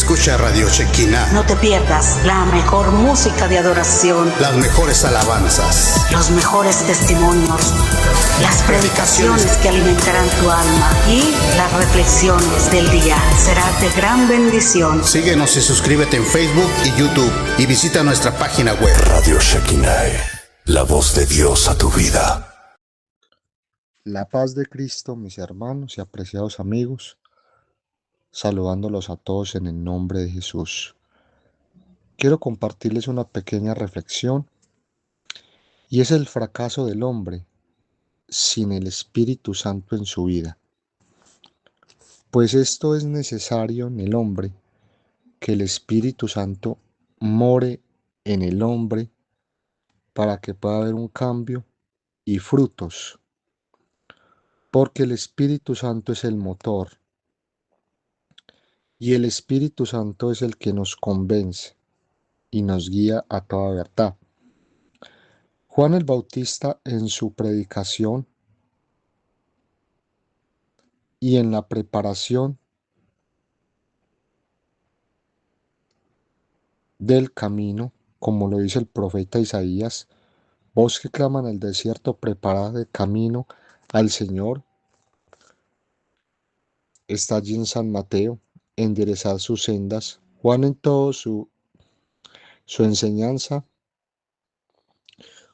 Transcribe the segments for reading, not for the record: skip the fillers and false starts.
Escucha Radio Shekinah. No te pierdas la mejor música de adoración, Las mejores alabanzas, los mejores testimonios, las predicaciones que alimentarán tu alma y las reflexiones del día. Será de gran bendición. Síguenos y suscríbete en Facebook y YouTube y visita nuestra página web. Radio Shekinah, la voz de Dios a tu vida. La paz de Cristo, mis hermanos y apreciados amigos, saludándolos a todos en el nombre de Jesús. Quiero compartirles una pequeña reflexión y es el fracaso del hombre sin el Espíritu Santo en su vida. Pues esto es necesario en el hombre, que el Espíritu Santo more en el hombre para que pueda haber un cambio y frutos. Porque el Espíritu Santo es el motor y el Espíritu Santo es el que nos convence y nos guía a toda verdad. Juan el Bautista en su predicación y en la preparación del camino, como lo dice el profeta Isaías, voz que clama en el desierto, preparad el camino al Señor. Está allí en San Mateo, enderezad sus sendas. Juan en todo su enseñanza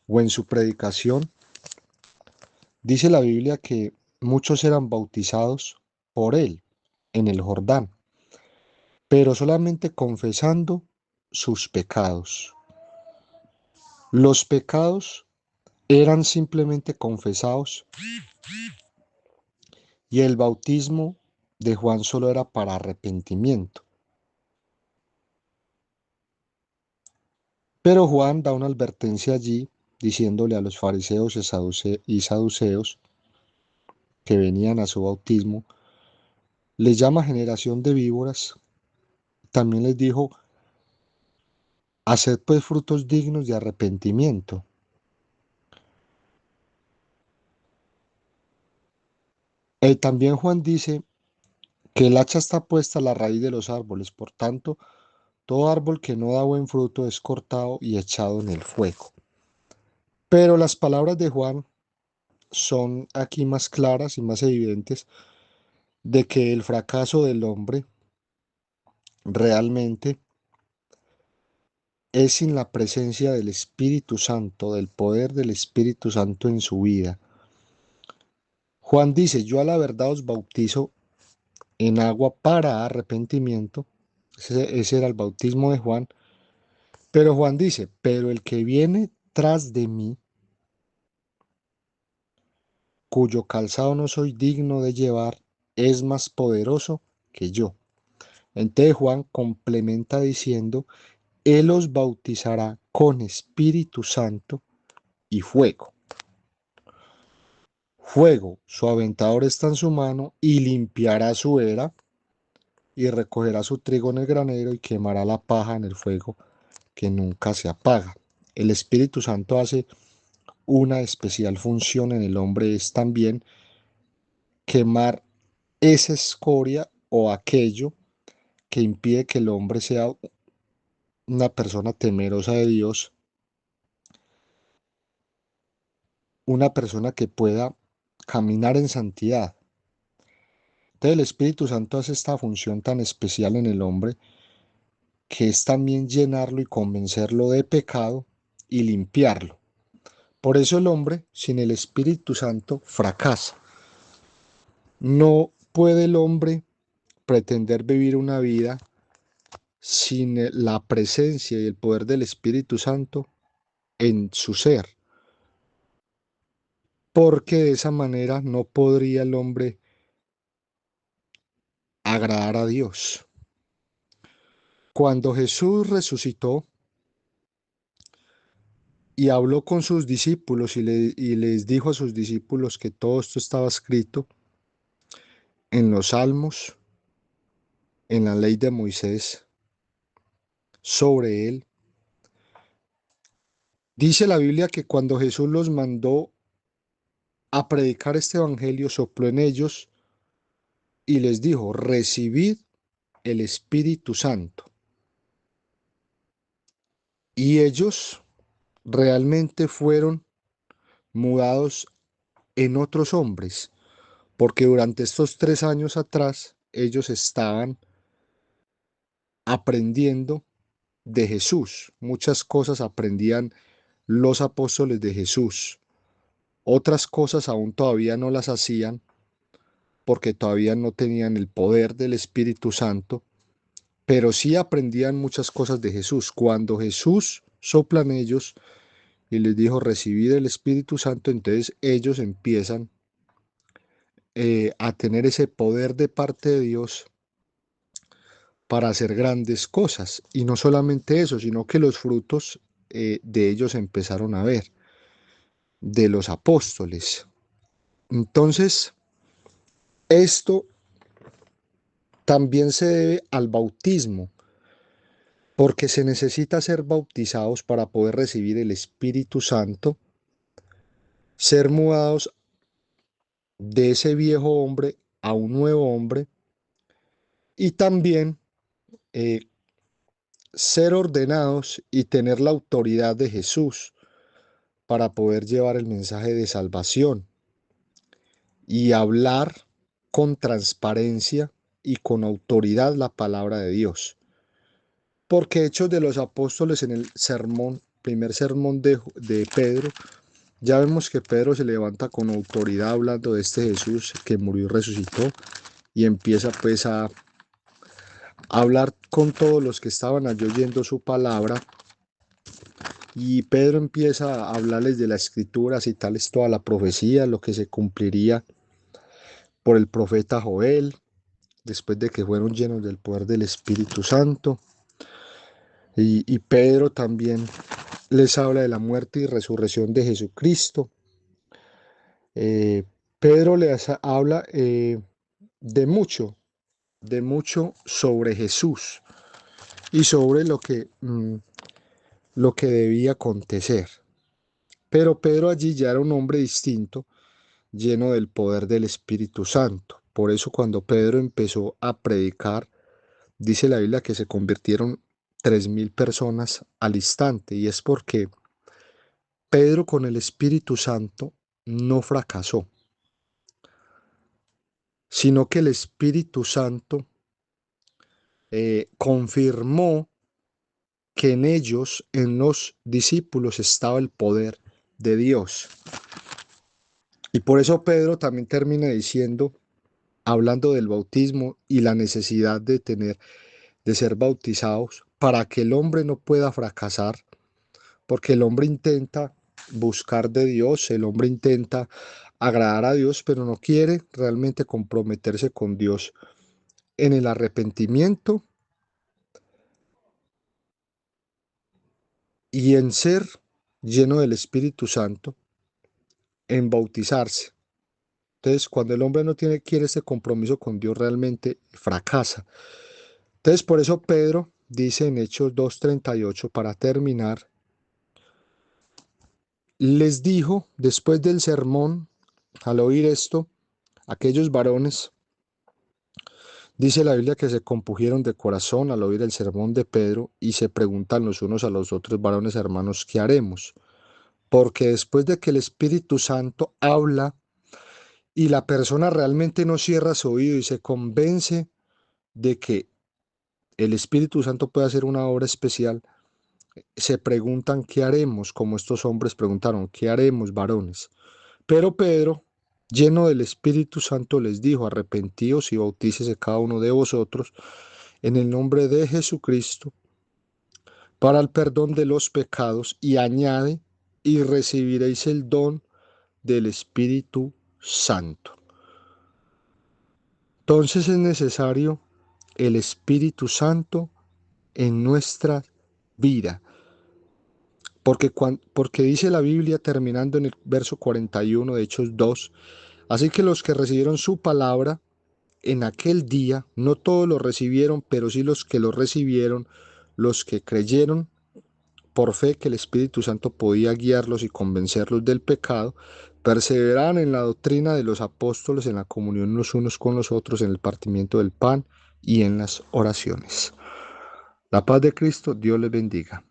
o en su predicación, dice la Biblia que muchos eran bautizados por él en el Jordán, pero solamente confesando sus pecados. Los pecados eran simplemente confesados y el bautismo de Juan solo era para arrepentimiento. Pero Juan da una advertencia allí diciéndole a los fariseos y saduceos que venían a su bautismo, les llama generación de víboras. También les dijo, haced pues frutos dignos de arrepentimiento. También Juan dice que el hacha está puesta a la raíz de los árboles, por tanto, todo árbol que no da buen fruto es cortado y echado en el fuego. Pero las palabras de Juan son aquí más claras y más evidentes de que el fracaso del hombre realmente es sin la presencia del Espíritu Santo, del poder del Espíritu Santo en su vida. Juan dice, yo a la verdad os bautizo en agua para arrepentimiento. Ese era el bautismo de Juan. Pero Juan dice, pero el que viene tras de mí, cuyo calzado no soy digno de llevar, es más poderoso que yo. Entonces Juan complementa diciendo, él os bautizará con Espíritu Santo y fuego. Fuego, su aventador está en su mano y limpiará su era y recogerá su trigo en el granero y quemará la paja en el fuego que nunca se apaga. El Espíritu Santo hace una especial función en el hombre, es también quemar esa escoria o aquello que impide que el hombre sea una persona temerosa de Dios, una persona que pueda caminar en santidad. Entonces el Espíritu Santo hace esta función tan especial en el hombre, que es también llenarlo y convencerlo de pecado y limpiarlo. Por eso el hombre sin el Espíritu Santo fracasa. No puede el hombre pretender vivir una vida sin la presencia y el poder del Espíritu Santo en su ser, porque de esa manera no podría el hombre agradar a Dios. Cuando Jesús resucitó y habló con sus discípulos y les dijo a sus discípulos que todo esto estaba escrito en los Salmos, en la ley de Moisés, sobre él. Dice la Biblia que cuando Jesús los mandó a predicar este evangelio, sopló en ellos y les dijo, recibid el Espíritu Santo. Y ellos realmente fueron mudados en otros hombres, porque durante estos 3 años atrás ellos estaban aprendiendo de Jesús. Muchas cosas aprendían los apóstoles de Jesús. Otras cosas aún todavía no las hacían porque todavía no tenían el poder del Espíritu Santo, pero sí aprendían muchas cosas de Jesús. Cuando Jesús sopla en ellos y les dijo recibid el Espíritu Santo, entonces ellos empiezan a tener ese poder de parte de Dios para hacer grandes cosas. Y no solamente eso, sino que los frutos de ellos empezaron a ver, de los apóstoles. Entonces, esto también se debe al bautismo, porque se necesita ser bautizados para poder recibir el Espíritu Santo, ser mudados de ese viejo hombre a un nuevo hombre y también eh, ser ordenados y tener la autoridad de Jesús para poder llevar el mensaje de salvación y hablar con transparencia y con autoridad la palabra de Dios. Porque Hechos de los Apóstoles en el sermón, primer sermón de Pedro, ya vemos que Pedro se levanta con autoridad hablando de este Jesús que murió y resucitó y empieza pues a hablar con todos los que estaban allí oyendo su palabra. Y Pedro empieza a hablarles de la escritura, a citarles toda la profecía, lo que se cumpliría por el profeta Joel, después de que fueron llenos del poder del Espíritu Santo. Y Pedro también les habla de la muerte y resurrección de Jesucristo. Pedro les habla de mucho sobre Jesús y sobre lo que debía acontecer. Pero Pedro allí ya era un hombre distinto, lleno del poder del Espíritu Santo. Por eso cuando Pedro empezó a predicar, dice la Biblia que se convirtieron 3.000 personas al instante, y es porque Pedro con el Espíritu Santo no fracasó, sino que el Espíritu Santo confirmó que en ellos, en los discípulos, estaba el poder de Dios. Y por eso Pedro también termina diciendo, hablando del bautismo y la necesidad de ser bautizados, para que el hombre no pueda fracasar, porque el hombre intenta buscar de Dios, el hombre intenta agradar a Dios, pero no quiere realmente comprometerse con Dios en el arrepentimiento y en ser lleno del Espíritu Santo, en bautizarse. Entonces, cuando el hombre no quiere ese compromiso con Dios, realmente fracasa. Entonces, por eso Pedro dice en Hechos 2:38, para terminar, les dijo después del sermón, al oír esto, aquellos varones, dice la Biblia que se compungieron de corazón al oír el sermón de Pedro y se preguntan los unos a los otros, varones hermanos, ¿qué haremos? Porque después de que el Espíritu Santo habla y la persona realmente no cierra su oído y se convence de que el Espíritu Santo puede hacer una obra especial, se preguntan qué haremos, como estos hombres preguntaron, ¿qué haremos, varones? Pero Pedro, lleno del Espíritu Santo, les dijo, arrepentíos y bautícese cada uno de vosotros en el nombre de Jesucristo para el perdón de los pecados, y añade, y recibiréis el don del Espíritu Santo. Entonces es necesario el Espíritu Santo en nuestra vida. Porque dice la Biblia, terminando en el verso 41 de Hechos 2, así que los que recibieron su palabra en aquel día, no todos lo recibieron, pero sí los que lo recibieron, los que creyeron por fe que el Espíritu Santo podía guiarlos y convencerlos del pecado, perseveraban en la doctrina de los apóstoles, en la comunión los unos con los otros, en el partimiento del pan y en las oraciones. La paz de Cristo, Dios les bendiga.